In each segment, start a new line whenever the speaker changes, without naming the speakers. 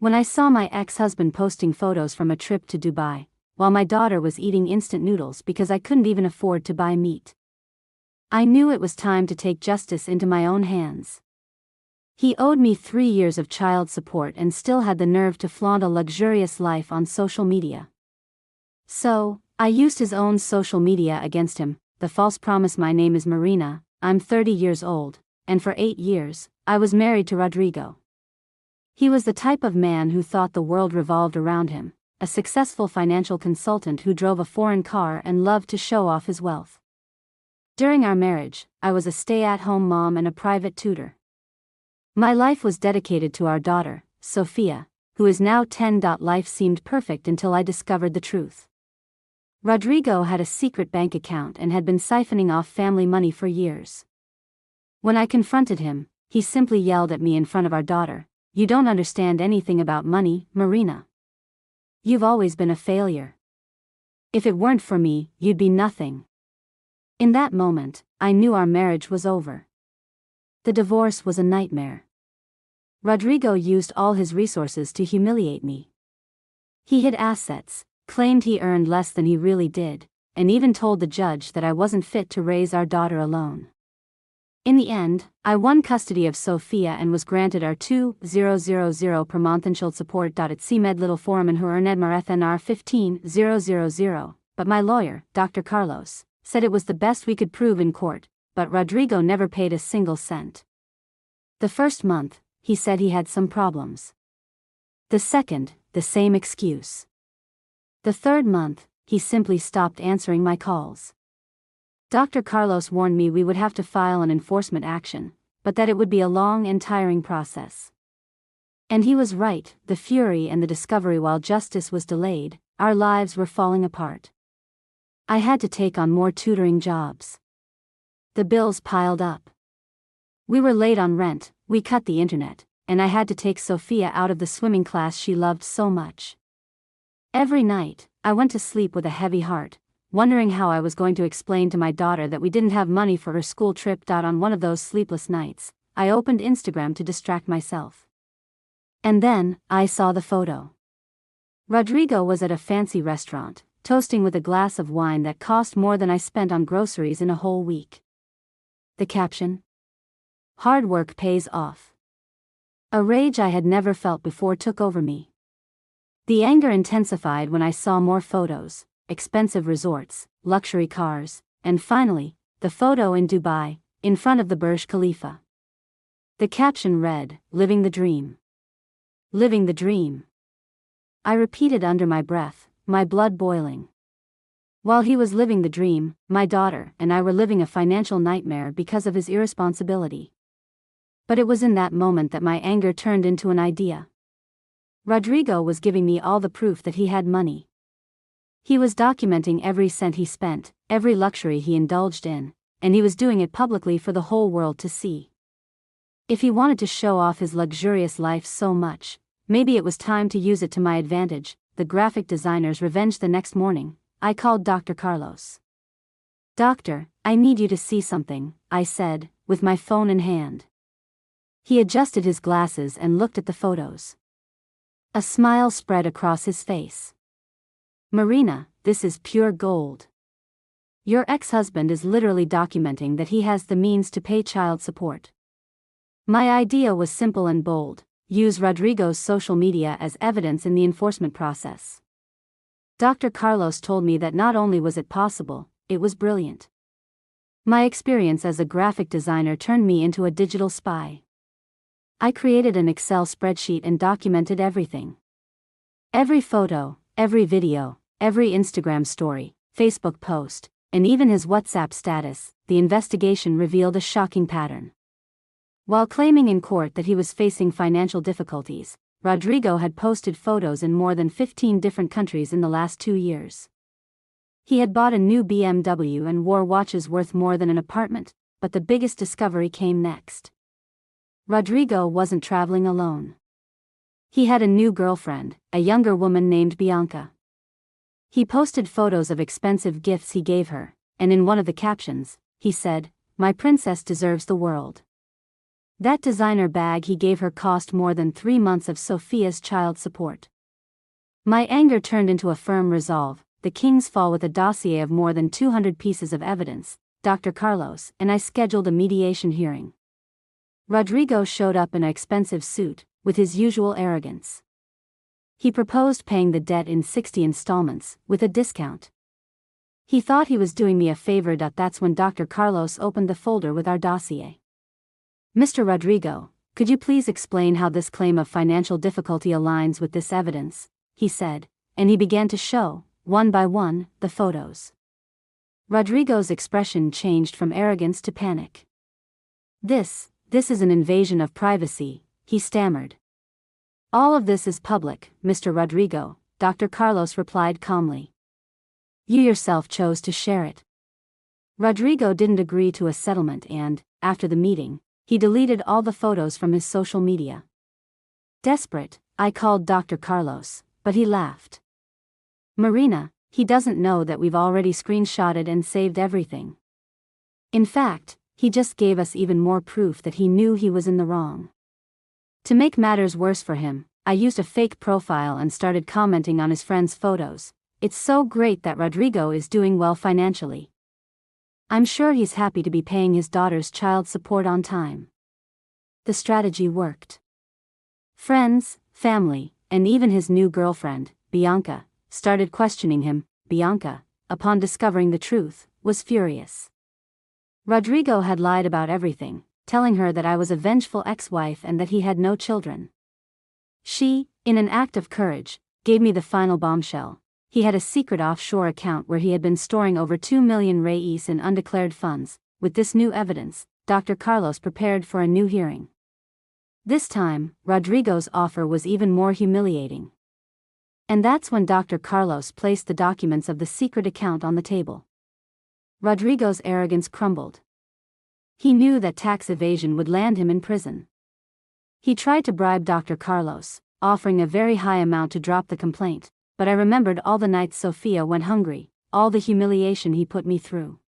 When I saw my ex-husband posting photos from a trip to Dubai, while my daughter was eating instant noodles because I couldn't even afford to buy meat, I knew it was time to take justice into my own hands. He owed me 3 years of child support and still had the nerve to flaunt a luxurious life on social media. So, I used his own social media against him, the false promise: my name is Marina, I'm 30 years old, and for 8 years, I was married to Rodrigo. He was the type of man who thought the world revolved around him, a successful financial consultant who drove a foreign car and loved to show off his wealth. During our marriage, I was a stay-at-home mom and a private tutor. My life was dedicated to our daughter, Sophia, who is now 10. Life seemed perfect until I discovered the truth. Rodrigo had a secret bank account and had been siphoning off family money for years. When I confronted him, he simply yelled at me in front of our daughter, "You don't understand anything about money, Marina. You've always been a failure. If it weren't for me, you'd be nothing." In that moment, I knew our marriage was over. The divorce was a nightmare. Rodrigo used all his resources to humiliate me. He hid assets, claimed he earned less than he really did, and even told the judge that I wasn't fit to raise our daughter alone. In the end, I won custody of Sophia and was granted our $2,000 per month in child support. At CMed Little Forum and Huernedmareth NR 15,000, but my lawyer, Dr. Carlos, said it was the best we could prove in court, but Rodrigo never paid a single cent. The first month, he said he had some problems. The second, the same excuse. The third month, he simply stopped answering my calls. Dr. Carlos warned me we would have to file an enforcement action, but that it would be a long and tiring process. And he was right. The fury and the discovery: while justice was delayed, our lives were falling apart. I had to take on more tutoring jobs. The bills piled up. We were late on rent, we cut the internet, and I had to take Sophia out of the swimming class she loved so much. Every night, I went to sleep with a heavy heart, wondering how I was going to explain to my daughter that we didn't have money for her school trip. On one of those sleepless nights, I opened Instagram to distract myself. And then, I saw the photo. Rodrigo was at a fancy restaurant, toasting with a glass of wine that cost more than I spent on groceries in a whole week. The caption: "Hard work pays off." A rage I had never felt before took over me. The anger intensified when I saw more photos: expensive resorts, luxury cars, and finally, the photo in Dubai, in front of the Burj Khalifa. The caption read, "Living the dream." Living the dream. I repeated under my breath, my blood boiling. While he was living the dream, my daughter and I were living a financial nightmare because of his irresponsibility. But it was in that moment that my anger turned into an idea. Rodrigo was giving me all the proof that he had money. He was documenting every cent he spent, every luxury he indulged in, and he was doing it publicly for the whole world to see. If he wanted to show off his luxurious life so much, maybe it was time to use it to my advantage. The graphic designer's revenge. The next morning, I called Dr. Carlos. "Doctor, I need you to see something," I said, with my phone in hand. He adjusted his glasses and looked at the photos. A smile spread across his face. "Marina, this is pure gold. Your ex-husband is literally documenting that he has the means to pay child support." My idea was simple and bold: use Rodrigo's social media as evidence in the enforcement process. Dr. Carlos told me that not only was it possible, it was brilliant. My experience as a graphic designer turned me into a digital spy. I created an Excel spreadsheet and documented everything. Every photo, every video, every Instagram story, Facebook post, and even his WhatsApp status. The investigation revealed a shocking pattern. While claiming in court that he was facing financial difficulties, Rodrigo had posted photos in more than 15 different countries in the last 2 years. He had bought a new BMW and wore watches worth more than an apartment, but the biggest discovery came next. Rodrigo wasn't traveling alone. He had a new girlfriend, a younger woman named Bianca. He posted photos of expensive gifts he gave her, and in one of the captions, he said, "My princess deserves the world." That designer bag he gave her cost more than 3 months of Sophia's child support. My anger turned into a firm resolve. The King's Fall with a dossier of more than 200 pieces of evidence. Dr. Carlos and I scheduled a mediation hearing. Rodrigo showed up in an expensive suit, with his usual arrogance. He proposed paying the debt in 60 installments, with a discount. He thought he was doing me a favor. That's when Dr. Carlos opened the folder with our dossier. Mr. Rodrigo, could you please explain how this claim of financial difficulty aligns with this evidence? He said, and he began to show, one by one, the photos. Rodrigo's expression changed from arrogance to panic. This is an invasion of privacy, he stammered. All of this is public, Mr. Rodrigo, Dr. Carlos replied calmly. You yourself chose to share it. Rodrigo didn't agree to a settlement and, after the meeting, he deleted all the photos from his social media. Desperate, I called Dr. Carlos, but he laughed. Marina, he doesn't know that we've already screenshotted and saved everything. In fact, he just gave us even more proof that he knew he was in the wrong. To make matters worse for him, I used a fake profile and started commenting on his friends' photos. It's so great that Rodrigo is doing well financially. I'm sure he's happy to be paying his daughter's child support on time. The strategy worked. Friends, family, and even his new girlfriend, Bianca, started questioning him. Bianca, upon discovering the truth, was furious. Rodrigo had lied about everything, telling her that I was a vengeful ex-wife and that he had no children. She, in an act of courage, gave me the final bombshell. He had a secret offshore account where he had been storing over 2 million reais in undeclared funds. With this new evidence, Dr. Carlos prepared for a new hearing. This time, Rodrigo's offer was even more humiliating. And that's when Dr. Carlos placed the documents of the secret account on the table. Rodrigo's arrogance crumbled. He knew that tax evasion would land him in prison. He tried to bribe Dr. Carlos, offering a very high amount to drop the complaint, but I remembered all the nights Sophia went hungry, all the humiliation he put me through.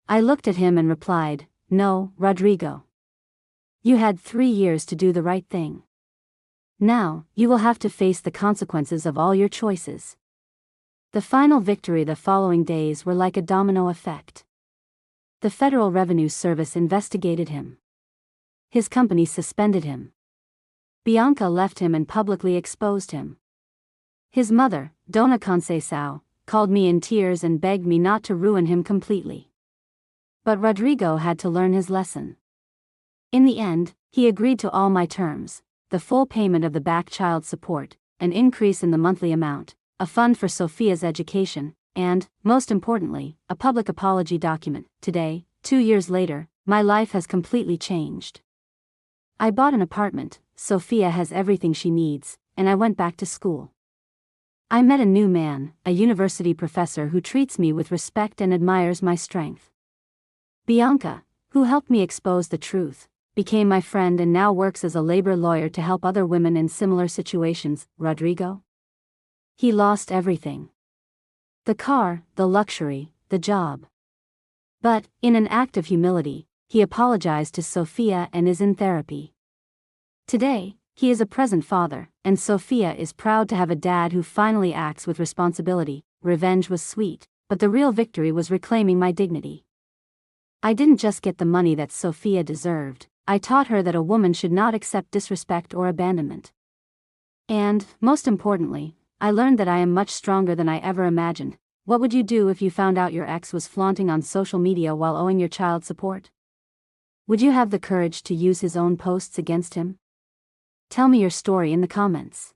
I looked at him and replied, No, Rodrigo. You had 3 years to do the right thing. Now, you will have to face the consequences of all your choices. The final victory the following days were like a domino effect. The Federal Revenue Service investigated him. His company suspended him. Bianca left him and publicly exposed him. His mother, Dona Conceição, called me in tears and begged me not to ruin him completely. But Rodrigo had to learn his lesson. In the end, he agreed to all my terms: the full payment of the back child support, an increase in the monthly amount, a fund for Sophia's education, and, most importantly, a public apology document. Today, 2 years later, my life has completely changed. I bought an apartment, Sophia has everything she needs, and I went back to school. I met a new man, a university professor who treats me with respect and admires my strength. Bianca, who helped me expose the truth, became my friend and now works as a labor lawyer to help other women in similar situations. Rodrigo? He lost everything. The car, the luxury, the job. But, in an act of humility, he apologized to Sophia and is in therapy. Today, he is a present father, and Sophia is proud to have a dad who finally acts with responsibility. Revenge was sweet, but the real victory was reclaiming my dignity. I didn't just get the money that Sophia deserved, I taught her that a woman should not accept disrespect or abandonment. And, most importantly, I learned that I am much stronger than I ever imagined. What would you do if you found out your ex was flaunting on social media while owing your child support? Would you have the courage to use his own posts against him? Tell me your story in the comments.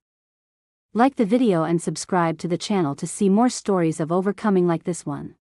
Like the video and subscribe to the channel to see more stories of overcoming like this one.